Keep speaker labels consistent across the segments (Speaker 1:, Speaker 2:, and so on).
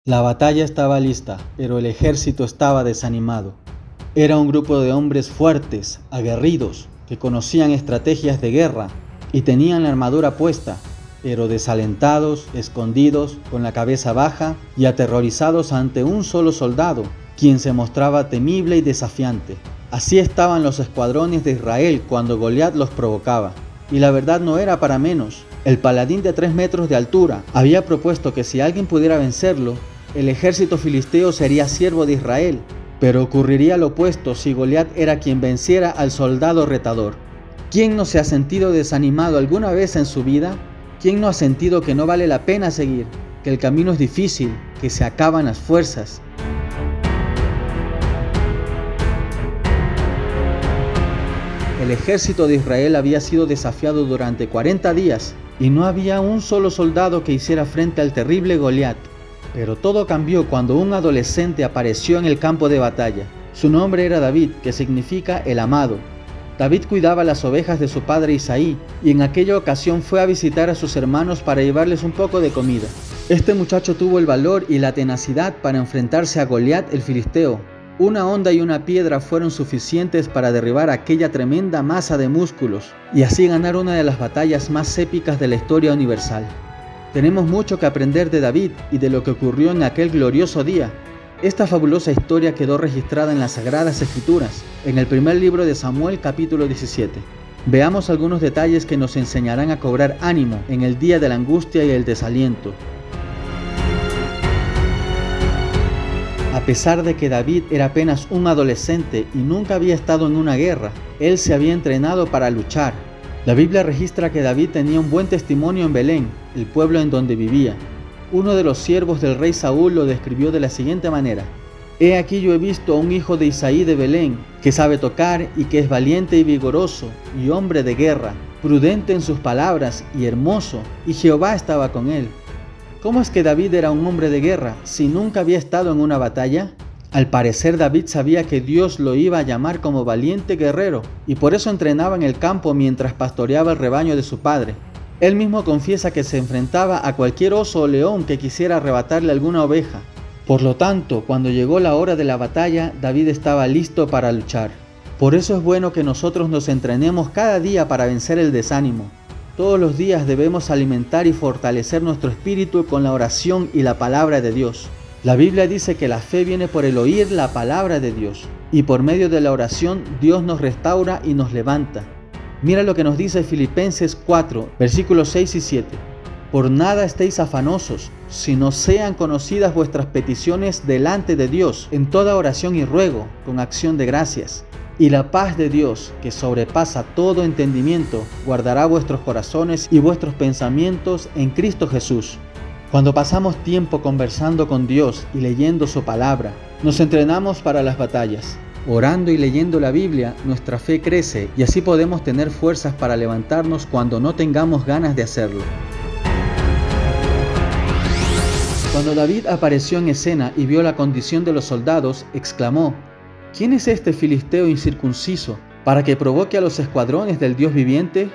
Speaker 1: La batalla estaba lista, pero el ejército estaba desanimado. Era un grupo de hombres fuertes, aguerridos, que conocían estrategias de guerra y tenían la armadura puesta, pero desalentados, escondidos, con la cabeza baja y aterrorizados ante un solo soldado, quien se mostraba temible y desafiante. Así estaban los escuadrones de Israel cuando Goliat los provocaba. Y la verdad no era para menos. El paladín de 3 metros de altura había propuesto que si alguien pudiera vencerlo, el ejército filisteo sería siervo de Israel, pero ocurriría lo opuesto si Goliat era quien venciera al soldado retador. ¿Quién no se ha sentido desanimado alguna vez en su vida? ¿Quién no ha sentido que no vale la pena seguir, que el camino es difícil, que se acaban las fuerzas? El ejército de Israel había sido desafiado durante 40 días y no había un solo soldado que hiciera frente al terrible Goliat. Pero todo cambió cuando un adolescente apareció en el campo de batalla. Su nombre era David, que significa el amado. David cuidaba las ovejas de su padre Isaí y en aquella ocasión fue a visitar a sus hermanos para llevarles un poco de comida. Este muchacho tuvo el valor y la tenacidad para enfrentarse a Goliat el filisteo. Una honda y una piedra fueron suficientes para derribar aquella tremenda masa de músculos y así ganar una de las batallas más épicas de la historia universal. Tenemos mucho que aprender de David y de lo que ocurrió en aquel glorioso día. Esta fabulosa historia quedó registrada en las Sagradas Escrituras, en el primer libro de Samuel capítulo 17. Veamos algunos detalles que nos enseñarán a cobrar ánimo en el día de la angustia y el desaliento. A pesar de que David era apenas un adolescente y nunca había estado en una guerra, él se había entrenado para luchar. La Biblia registra que David tenía un buen testimonio en Belén, el pueblo en donde vivía. Uno de los siervos del rey Saúl lo describió de la siguiente manera: «He aquí yo he visto a un hijo de Isaí de Belén, que sabe tocar y que es valiente y vigoroso, y hombre de guerra, prudente en sus palabras y hermoso, y Jehová estaba con él». ¿Cómo es que David era un hombre de guerra si nunca había estado en una batalla? Al parecer David sabía que Dios lo iba a llamar como valiente guerrero y por eso entrenaba en el campo mientras pastoreaba el rebaño de su padre. Él mismo confiesa que se enfrentaba a cualquier oso o león que quisiera arrebatarle alguna oveja. Por lo tanto, cuando llegó la hora de la batalla, David estaba listo para luchar. Por eso es bueno que nosotros nos entrenemos cada día para vencer el desánimo. Todos los días debemos alimentar y fortalecer nuestro espíritu con la oración y la palabra de Dios. La Biblia dice que la fe viene por el oír la palabra de Dios, y por medio de la oración Dios nos restaura y nos levanta. Mira lo que nos dice Filipenses 4, versículos 6 y 7. Por nada estéis afanosos, sino sean conocidas vuestras peticiones delante de Dios, en toda oración y ruego, con acción de gracias. Y la paz de Dios, que sobrepasa todo entendimiento, guardará vuestros corazones y vuestros pensamientos en Cristo Jesús. Cuando pasamos tiempo conversando con Dios y leyendo su palabra, nos entrenamos para las batallas. Orando y leyendo la Biblia, nuestra fe crece y así podemos tener fuerzas para levantarnos cuando no tengamos ganas de hacerlo. Cuando David apareció en escena y vio la condición de los soldados, exclamó: «¿Quién es este filisteo incircunciso para que provoque a los escuadrones del Dios viviente?».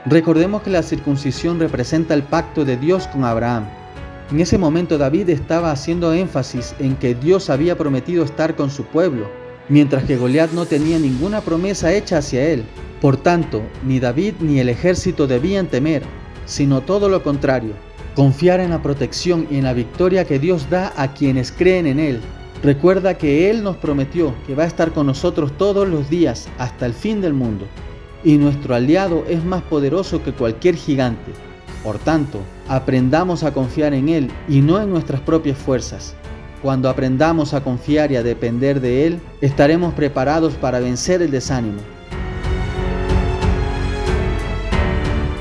Speaker 1: Recordemos que la circuncisión representa el pacto de Dios con Abraham. En ese momento David estaba haciendo énfasis en que Dios había prometido estar con su pueblo, mientras que Goliat no tenía ninguna promesa hecha hacia él. Por tanto, ni David ni el ejército debían temer, sino todo lo contrario, confiar en la protección y en la victoria que Dios da a quienes creen en Él. Recuerda que Él nos prometió que va a estar con nosotros todos los días hasta el fin del mundo, y nuestro aliado es más poderoso que cualquier gigante. Por tanto, aprendamos a confiar en Él y no en nuestras propias fuerzas. Cuando aprendamos a confiar y a depender de Él, estaremos preparados para vencer el desánimo.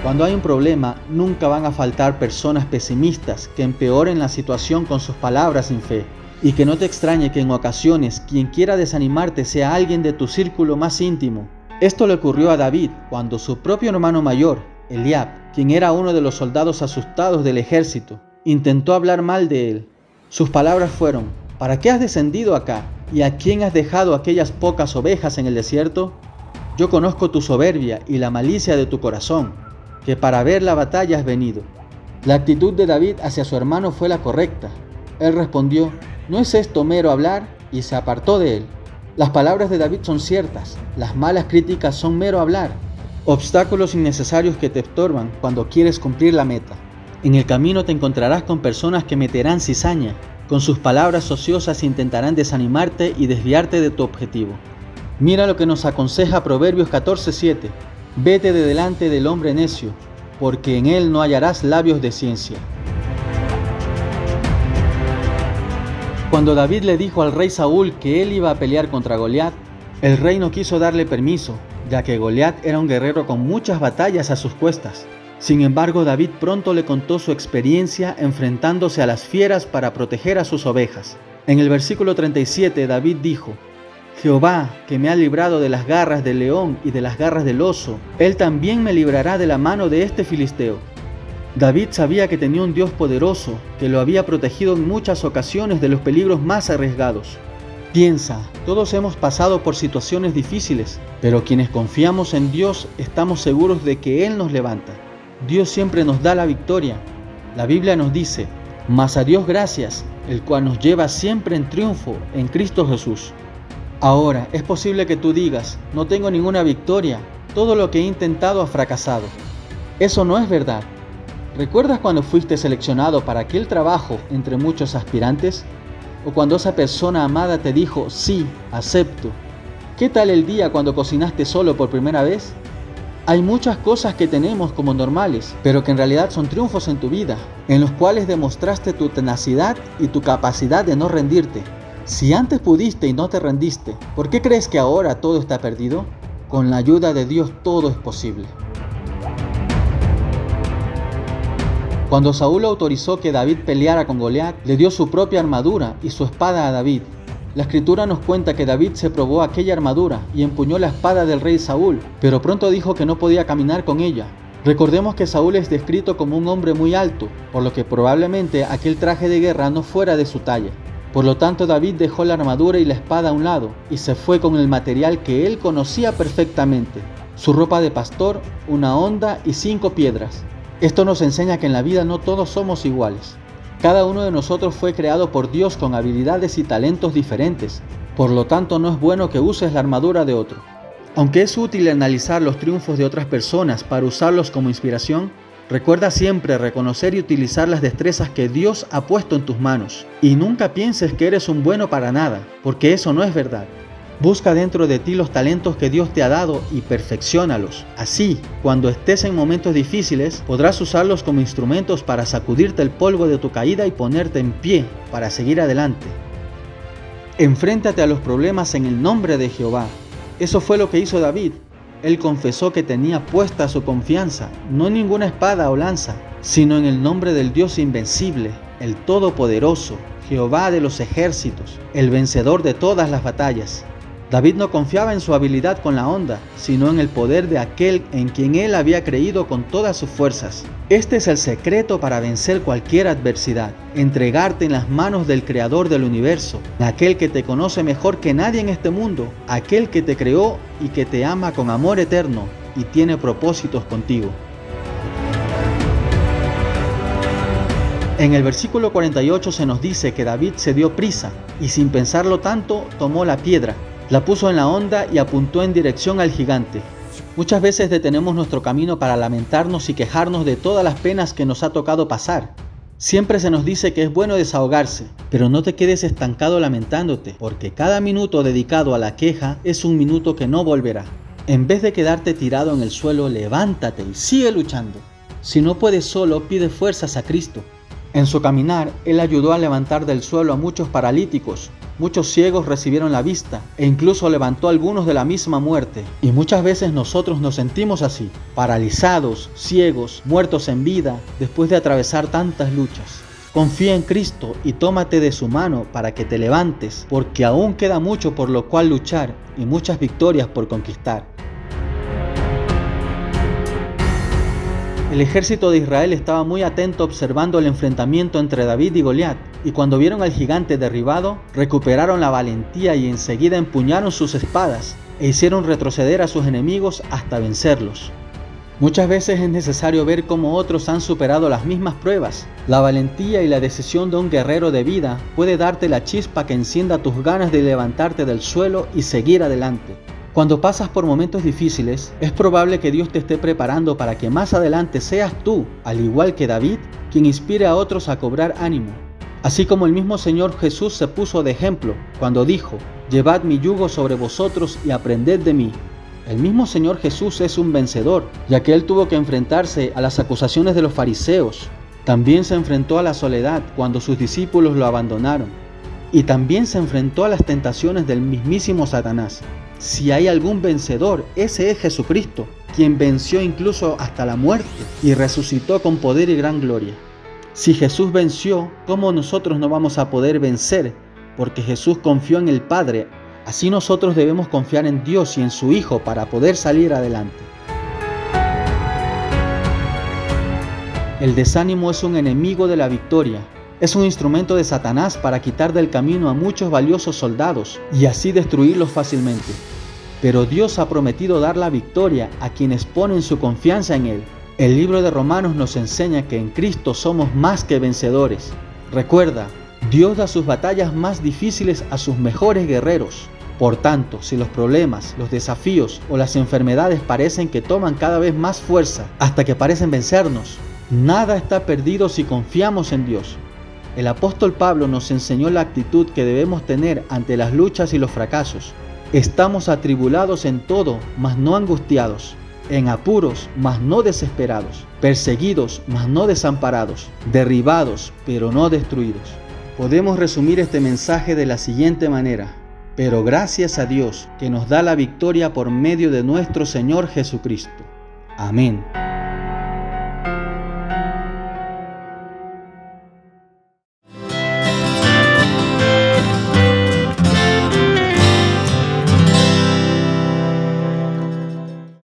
Speaker 1: Cuando hay un problema, nunca van a faltar personas pesimistas que empeoren la situación con sus palabras sin fe. Y que no te extrañe que en ocasiones quien quiera desanimarte sea alguien de tu círculo más íntimo. Esto le ocurrió a David cuando su propio hermano mayor, Eliab, quien era uno de los soldados asustados del ejército, intentó hablar mal de él. Sus palabras fueron: «¿Para qué has descendido acá? ¿Y a quién has dejado aquellas pocas ovejas en el desierto? Yo conozco tu soberbia y la malicia de tu corazón, que para ver la batalla has venido». La actitud de David hacia su hermano fue la correcta. Él respondió: ¿no es esto mero hablar? Y se apartó de él. Las palabras de David son ciertas, las malas críticas son mero hablar, obstáculos innecesarios que te estorban cuando quieres cumplir la meta. En el camino te encontrarás con personas que meterán cizaña, con sus palabras ociosas intentarán desanimarte y desviarte de tu objetivo. Mira lo que nos aconseja Proverbios 14:7: vete de delante del hombre necio, porque en él no hallarás labios de ciencia. Cuando David le dijo al rey Saúl que él iba a pelear contra Goliat, el rey no quiso darle permiso, ya que Goliat era un guerrero con muchas batallas a sus cuestas. Sin embargo, David pronto le contó su experiencia enfrentándose a las fieras para proteger a sus ovejas. En el versículo 37, David dijo: Jehová, que me ha librado de las garras del león y de las garras del oso, él también me librará de la mano de este filisteo. David sabía que tenía un Dios poderoso, que lo había protegido en muchas ocasiones de los peligros más arriesgados. Piensa, todos hemos pasado por situaciones difíciles, pero quienes confiamos en Dios estamos seguros de que Él nos levanta. Dios siempre nos da la victoria. La Biblia nos dice: mas a Dios gracias, el cual nos lleva siempre en triunfo en Cristo Jesús. Ahora, es posible que tú digas: no tengo ninguna victoria, todo lo que he intentado ha fracasado. Eso no es verdad. ¿Recuerdas cuando fuiste seleccionado para aquel trabajo entre muchos aspirantes? ¿O cuando esa persona amada te dijo: sí, acepto? ¿Qué tal el día cuando cocinaste solo por primera vez? Hay muchas cosas que tenemos como normales, pero que en realidad son triunfos en tu vida, en los cuales demostraste tu tenacidad y tu capacidad de no rendirte. Si antes pudiste y no te rendiste, ¿por qué crees que ahora todo está perdido? Con la ayuda de Dios todo es posible. Cuando Saúl autorizó que David peleara con Goliat, le dio su propia armadura y su espada a David. La escritura nos cuenta que David se probó aquella armadura y empuñó la espada del rey Saúl, pero pronto dijo que no podía caminar con ella. Recordemos que Saúl es descrito como un hombre muy alto, por lo que probablemente aquel traje de guerra no fuera de su talla. Por lo tanto, David dejó la armadura y la espada a un lado y se fue con el material que él conocía perfectamente: su ropa de pastor, una honda y 5 piedras. Esto nos enseña que en la vida no todos somos iguales. Cada uno de nosotros fue creado por Dios con habilidades y talentos diferentes. Por lo tanto, no es bueno que uses la armadura de otro. Aunque es útil analizar los triunfos de otras personas para usarlos como inspiración, recuerda siempre reconocer y utilizar las destrezas que Dios ha puesto en tus manos. Y nunca pienses que eres un bueno para nada, porque eso no es verdad. Busca dentro de ti los talentos que Dios te ha dado y perfecciónalos. Así, cuando estés en momentos difíciles, podrás usarlos como instrumentos para sacudirte el polvo de tu caída y ponerte en pie para seguir adelante. Enfréntate a los problemas en el nombre de Jehová. Eso fue lo que hizo David. Él confesó que tenía puesta su confianza, no en ninguna espada o lanza, sino en el nombre del Dios invencible, el Todopoderoso, Jehová de los ejércitos, el vencedor de todas las batallas. David no confiaba en su habilidad con la honda, sino en el poder de aquel en quien él había creído con todas sus fuerzas. Este es el secreto para vencer cualquier adversidad: entregarte en las manos del Creador del universo, aquel que te conoce mejor que nadie en este mundo, aquel que te creó y que te ama con amor eterno y tiene propósitos contigo. En el versículo 48 se nos dice que David se dio prisa y sin pensarlo tanto tomó la piedra, la puso en la honda y apuntó en dirección al gigante. Muchas veces detenemos nuestro camino para lamentarnos y quejarnos de todas las penas que nos ha tocado pasar. Siempre se nos dice que es bueno desahogarse, pero no te quedes estancado lamentándote, porque cada minuto dedicado a la queja es un minuto que no volverá. En vez de quedarte tirado en el suelo, levántate y sigue luchando. Si no puedes solo, pide fuerzas a Cristo. En su caminar, Él ayudó a levantar del suelo a muchos paralíticos, muchos ciegos recibieron la vista e incluso levantó a algunos de la misma muerte. Y muchas veces nosotros nos sentimos así, paralizados, ciegos, muertos en vida, después de atravesar tantas luchas. Confía en Cristo y tómate de su mano para que te levantes, porque aún queda mucho por lo cual luchar y muchas victorias por conquistar. El ejército de Israel estaba muy atento observando el enfrentamiento entre David y Goliat, y cuando vieron al gigante derribado, recuperaron la valentía y enseguida empuñaron sus espadas e hicieron retroceder a sus enemigos hasta vencerlos. Muchas veces es necesario ver cómo otros han superado las mismas pruebas. La valentía y la decisión de un guerrero de vida puede darte la chispa que encienda tus ganas de levantarte del suelo y seguir adelante. Cuando pasas por momentos difíciles, es probable que Dios te esté preparando para que más adelante seas tú, al igual que David, quien inspire a otros a cobrar ánimo. Así como el mismo Señor Jesús se puso de ejemplo cuando dijo: «Llevad mi yugo sobre vosotros y aprended de mí». El mismo Señor Jesús es un vencedor, ya que Él tuvo que enfrentarse a las acusaciones de los fariseos. También se enfrentó a la soledad cuando sus discípulos lo abandonaron. Y también se enfrentó a las tentaciones del mismísimo Satanás. Si hay algún vencedor, ese es Jesucristo, quien venció incluso hasta la muerte y resucitó con poder y gran gloria. Si Jesús venció, ¿cómo nosotros no vamos a poder vencer? Porque Jesús confió en el Padre. Así nosotros debemos confiar en Dios y en su Hijo para poder salir adelante. El desánimo es un enemigo de la victoria. Es un instrumento de Satanás para quitar del camino a muchos valiosos soldados y así destruirlos fácilmente. Pero Dios ha prometido dar la victoria a quienes ponen su confianza en Él. El libro de Romanos nos enseña que en Cristo somos más que vencedores. Recuerda, Dios da sus batallas más difíciles a sus mejores guerreros. Por tanto, si los problemas, los desafíos o las enfermedades parecen que toman cada vez más fuerza hasta que parecen vencernos, nada está perdido si confiamos en Dios. El apóstol Pablo nos enseñó la actitud que debemos tener ante las luchas y los fracasos. Estamos atribulados en todo, mas no angustiados, en apuros, mas no desesperados, perseguidos, mas no desamparados, derribados, pero no destruidos. Podemos resumir este mensaje de la siguiente manera: pero gracias a Dios que nos da la victoria por medio de nuestro Señor Jesucristo. Amén.